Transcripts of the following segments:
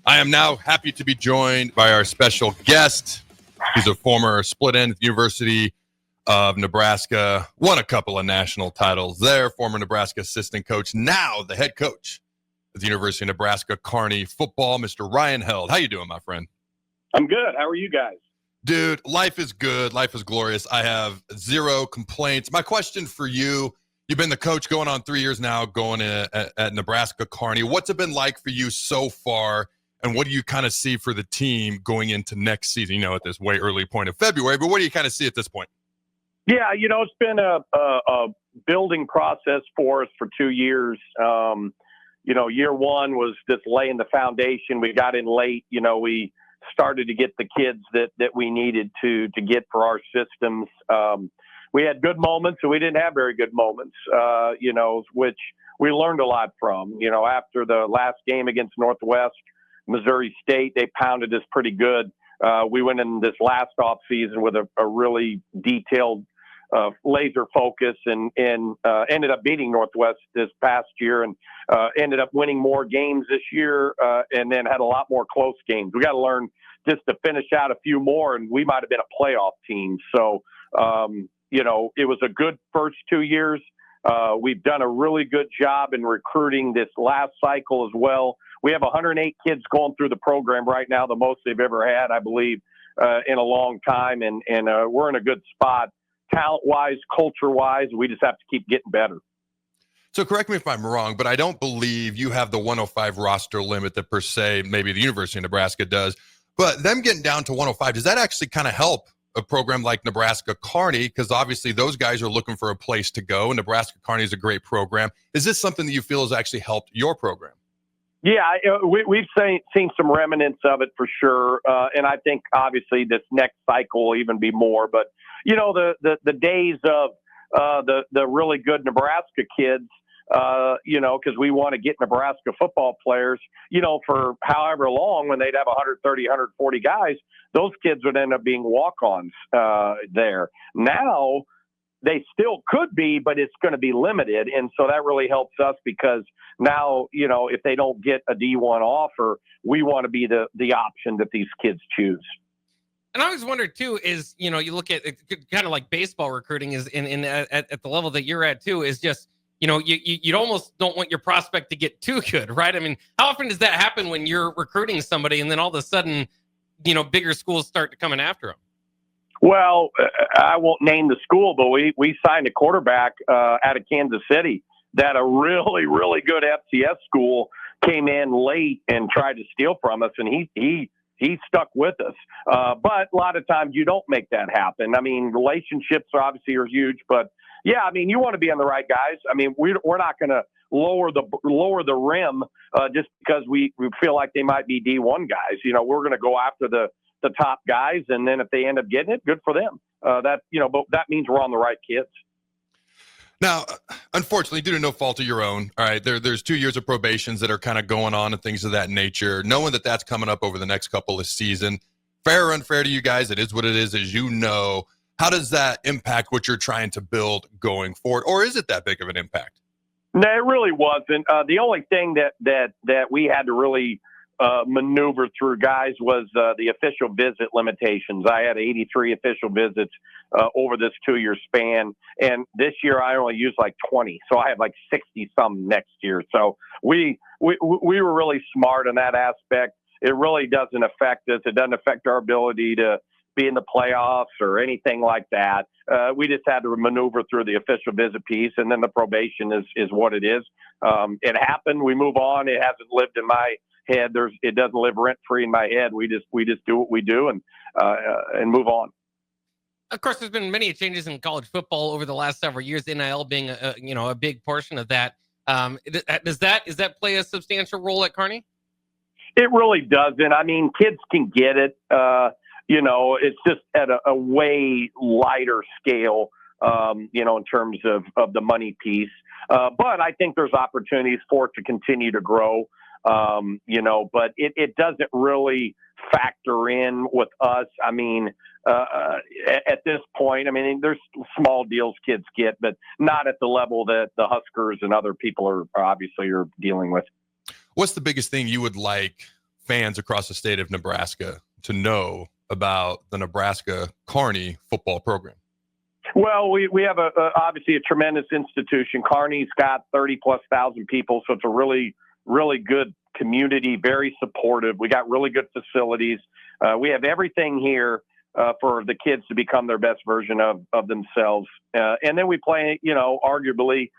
I am now happy to be joined by our special guest. He's a former split end at the University of Nebraska, won a couple of national titles there, former Nebraska assistant coach, now the head coach at the University of Nebraska Kearney football, Mr. Ryan Held. How you doing, my friend? I'm good. How are you guys? Dude, life is good. Life is glorious. I have zero complaints. My question for you, you've been the coach going on 3 years now, going at Nebraska Kearney. What's it been like for you so far, and what do you kind of see for the team going into next season? You know, at this way early point of February, but what do you kind of see at this point? Yeah, it's been a building process for us for 2 years. Year one was just laying the foundation. We got in late. We started to get the kids that we needed to get for our systems. We had good moments, and we didn't have very good moments, which we learned a lot from. After the last game against Northwest Missouri State, they pounded us pretty good. We went in this last off season with a really detailed laser focus and ended up beating Northwest this past year and ended up winning more games this year and then had a lot more close games. We got to learn just to finish out a few more, and we might have been a playoff team. So, it was a good first 2 years. We've done a really good job in recruiting this last cycle as well. We have 108 kids going through the program right now, the most they've ever had, I believe, in a long time. And we're in a good spot. Talent-wise, culture-wise, we just have to keep getting better. So correct me if I'm wrong, but I don't believe you have the 105 roster limit that per se maybe the University of Nebraska does. But them getting down to 105, does that actually kind of help a program like Nebraska Kearney? Because obviously those guys are looking for a place to go, and Nebraska Kearney is a great program. Is this something that you feel has actually helped your program? Yeah, we've seen some remnants of it for sure. And I think obviously this next cycle will even be more. But, the days of the really good Nebraska kids, because we want to get Nebraska football players, for however long when they'd have 130, 140 guys, those kids would end up being walk-ons there. Now, they still could be, but it's going to be limited. And so that really helps us because now, if they don't get a D1 offer, we want to be the option that these kids choose. And I always wondered too, is, you look at it, kind of like baseball recruiting is at the level that you're at too, is just, you almost don't want your prospect to get too good, right? I mean, how often does that happen when you're recruiting somebody and then all of a sudden, bigger schools start to coming after them? Well, I won't name the school, but we signed a quarterback out of Kansas City that a really, really good FCS school came in late and tried to steal from us, and he stuck with us. But a lot of times you don't make that happen. I mean, relationships obviously are huge, but yeah, I mean, you want to be on the right guys. I mean, we're not going to lower the rim just because we feel like they might be D1 guys. We're going to go after the top guys, and then if they end up getting it, good for them. But that means we're on the right kids. Now, unfortunately, due to no fault of your own, all right, there's 2 years of probations that are kind of going on and things of that nature. Knowing that that's coming up over the next couple of seasons, fair or unfair to you guys, it is what it is, as you know. How does that impact what you're trying to build going forward, or is it that big of an impact? No, it really wasn't. The only thing that we had to really maneuver through, guys, was the official visit limitations. I had 83 official visits over this 2 year span, and this year I only used like 20, so I have like 60 some next year. So we were really smart in that aspect. It really doesn't affect us. It doesn't affect our ability to be in the playoffs or anything like that. We just had to maneuver through the official visit piece, and then the probation is what it is. It happened. We move on. It hasn't lived in my head. It doesn't live rent free in my head. We just do what we do and move on. Of course, there's been many changes in college football over the last several years. NIL being a big portion of that. Does that play a substantial role at Kearney? It really doesn't. I mean, kids can get it. It's just at a way lighter scale. In terms of the money piece. But I think there's opportunities for it to continue to grow. But it doesn't really factor in with us. I mean, at this point, I mean, there's small deals kids get, but not at the level that the Huskers and other people are obviously dealing with. What's the biggest thing you would like fans across the state of Nebraska to know about the Nebraska Kearney football program? Well, we have obviously a tremendous institution. Kearney's got 30,000+ people, so it's a really, really good community, very supportive. We got really good facilities. We have everything here for the kids to become their best version of themselves. And then we play, arguably,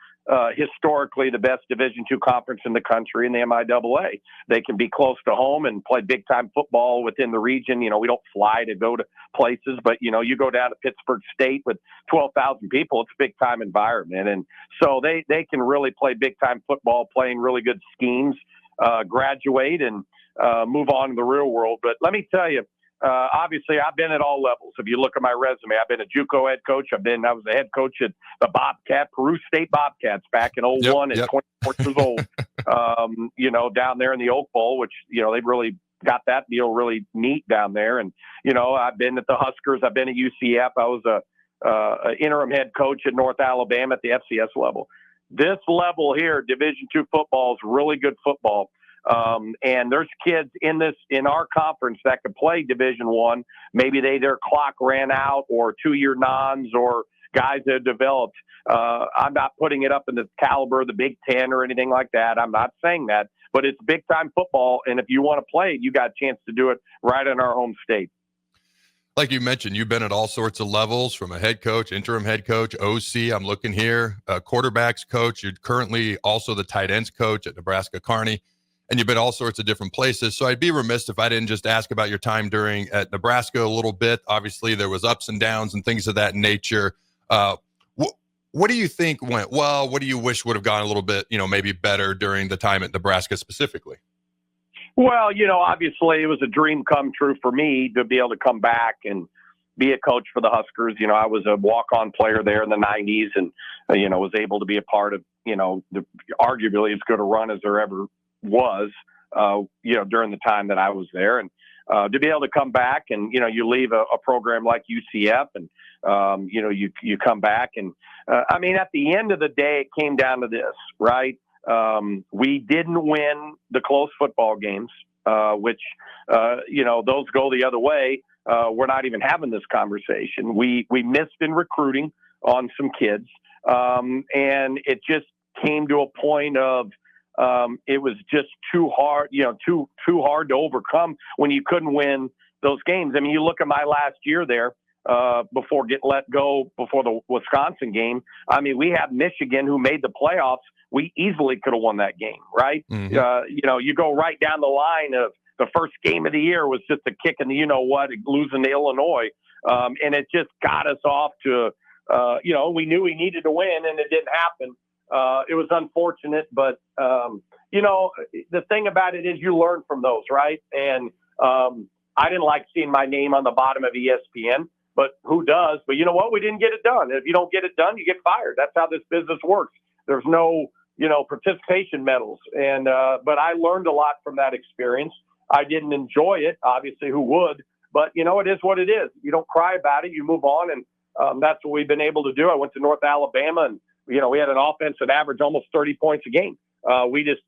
historically the best Division II conference in the country in the MIAA. They can be close to home and play big time football within the region. We don't fly to go to places, but you go down to Pittsburgh State with 12,000 people, it's a big time environment. And so they can really play big time football, playing really good schemes, graduate and move on to the real world. But let me tell you, obviously, I've been at all levels. If you look at my resume, I've been a JUCO head coach. I was a head coach at the Peru State Bobcats back in 2001 at 24 years old. Down there in the Oak Bowl, which, they've really got that deal really neat down there. And, I've been at the Huskers. I've been at UCF. I was a interim head coach at North Alabama at the FCS level. This level here, Division II football, is really good football. And there's kids in our conference that could play Division I. Maybe their clock ran out, or 2-year nons, or guys that have developed. I'm not putting it up in the caliber of the Big Ten or anything like that. I'm not saying that, but it's big time football. And if you want to play it, you got a chance to do it right in our home state. Like you mentioned, you've been at all sorts of levels, from a head coach, interim head coach, OC. I'm looking here, quarterbacks coach. You're currently also the tight ends coach at Nebraska Kearney. And you've been all sorts of different places. So I'd be remiss if I didn't just ask about your time at Nebraska a little bit. Obviously, there was ups and downs and things of that nature. What do you think went well? What do you wish would have gone a little bit, maybe better during the time at Nebraska specifically? Well, obviously it was a dream come true for me to be able to come back and be a coach for the Huskers. I was a walk-on player there in the 90s and, was able to be a part of, arguably as good a run as there ever was, during the time that I was there. And to be able to come back and, you leave a program like UCF and, you come back and, at the end of the day, it came down to this, right? We didn't win the close football games, which, those go the other way. We're not even having this conversation. We missed in recruiting on some kids. And it just came to a point of, it was just too hard, too hard to overcome when you couldn't win those games. You look at my last year there, before getting let go before the Wisconsin game. We had Michigan, who made the playoffs. We easily could have won that game, right? Mm-hmm. You go right down the line of the first game of the year was just a kick in the losing to Illinois. And it just got us off to, we knew we needed to win, and it didn't happen. It was unfortunate, but, the thing about it is you learn from those, right? And I didn't like seeing my name on the bottom of ESPN, but who does? But you know what? We didn't get it done. If you don't get it done, you get fired. That's how this business works. There's no, participation medals. And but I learned a lot from that experience. I didn't enjoy it, obviously, who would? But, it is what it is. You don't cry about it. You move on, and that's what we've been able to do. I went to North Alabama, and, we had an offense that averaged almost 30 points a game. We just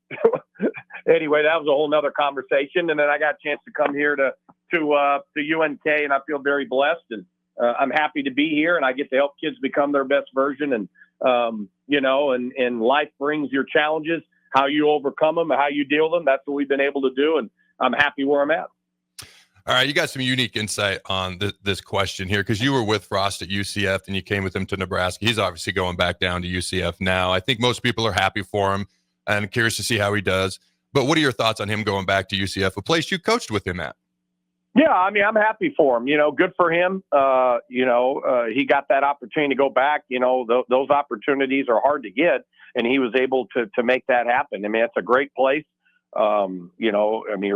anyway, that was a whole nother conversation. And then I got a chance to come here to UNK, and I feel very blessed, and I'm happy to be here, and I get to help kids become their best version. And, and life brings your challenges, how you overcome them, how you deal with them. That's what we've been able to do. And I'm happy where I'm at. All right, you got some unique insight on this question here, because you were with Frost at UCF and you came with him to Nebraska. He's obviously going back down to UCF now. I think most people are happy for him and curious to see how he does. But what are your thoughts on him going back to UCF, a place you coached with him at? Yeah, I'm happy for him. Good for him. He got that opportunity to go back. Those opportunities are hard to get, and he was able to make that happen. It's a great place.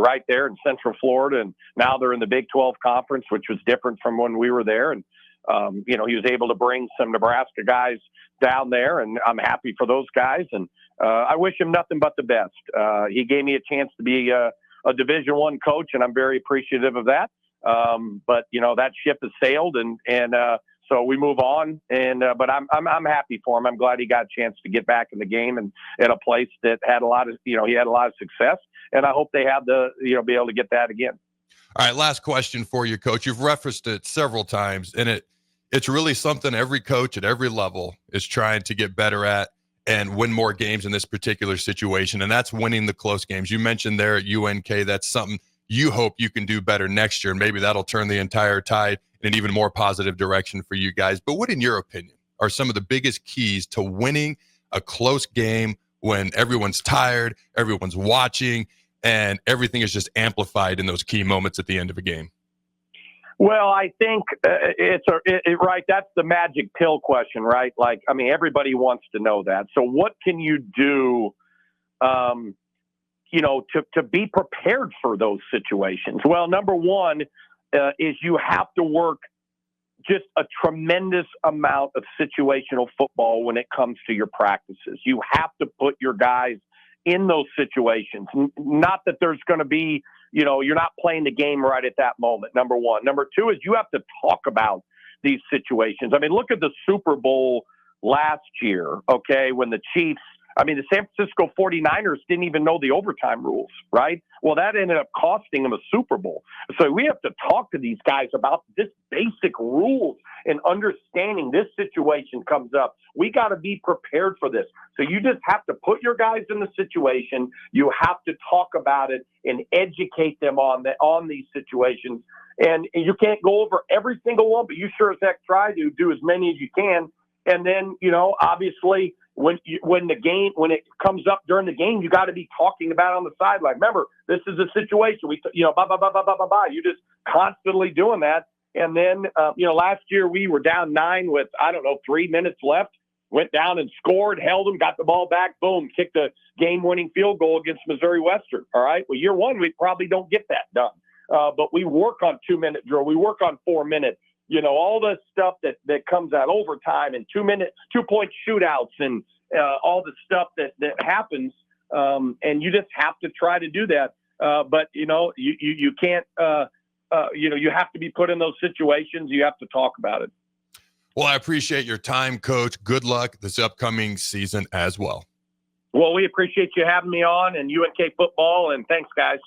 Right there in Central Florida, and now they're in the Big 12 Conference, which was different from when we were there. And, he was able to bring some Nebraska guys down there, and I'm happy for those guys. And I wish him nothing but the best. He gave me a chance to be a Division I coach, and I'm very appreciative of that. But, that ship has sailed, and So we move on, and but I'm happy for him. I'm glad he got a chance to get back in the game and at a place that had a lot of he had a lot of success, and I hope they have the be able to get that again. All right, last question for you, Coach. You've referenced it several times, and it's really something every coach at every level is trying to get better at and win more games in this particular situation, and that's winning the close games. You mentioned there at UNK, that's something you hope you can do better next year, and maybe that'll turn the entire tide in an even more positive direction for you guys. But what, in your opinion, are some of the biggest keys to winning a close game when everyone's tired, everyone's watching, and everything is just amplified in those key moments at the end of a game? Well, I think right. That's the magic pill question, right? Like, I mean, everybody wants to know that. So what can you do, to be prepared for those situations? Well, number one is you have to work just a tremendous amount of situational football when it comes to your practices. You have to put your guys in those situations. Not that there's going to be, you're not playing the game right at that moment, number one. Number two is you have to talk about these situations. I mean, look at the Super Bowl last year, okay, when the Chiefs, the San Francisco 49ers didn't even know the overtime rules, right? Well, that ended up costing them a Super Bowl. So we have to talk to these guys about this basic rules and understanding this situation comes up. We got to be prepared for this. So you just have to put your guys in the situation. You have to talk about it and educate them on these situations. And you can't go over every single one, but you sure as heck try to do as many as you can. And then, obviously, when it comes up during the game, you got to be talking about it on the sideline. Remember, this is a situation. You just constantly doing that. And then, last year we were down 9 with 3 minutes left. Went down and scored, held them, got the ball back, boom, kicked a game-winning field goal against Missouri Western. All right. Well, year one we probably don't get that done, but we work on 2-minute drill. We work on 4 minutes. All the stuff that comes out overtime and 2-point shootouts and all the stuff that happens. And you just have to try to do that. But you can't, you have to be put in those situations. You have to talk about it. Well, I appreciate your time, Coach. Good luck this upcoming season as well. Well, we appreciate you having me on and UNK football, and thanks, guys.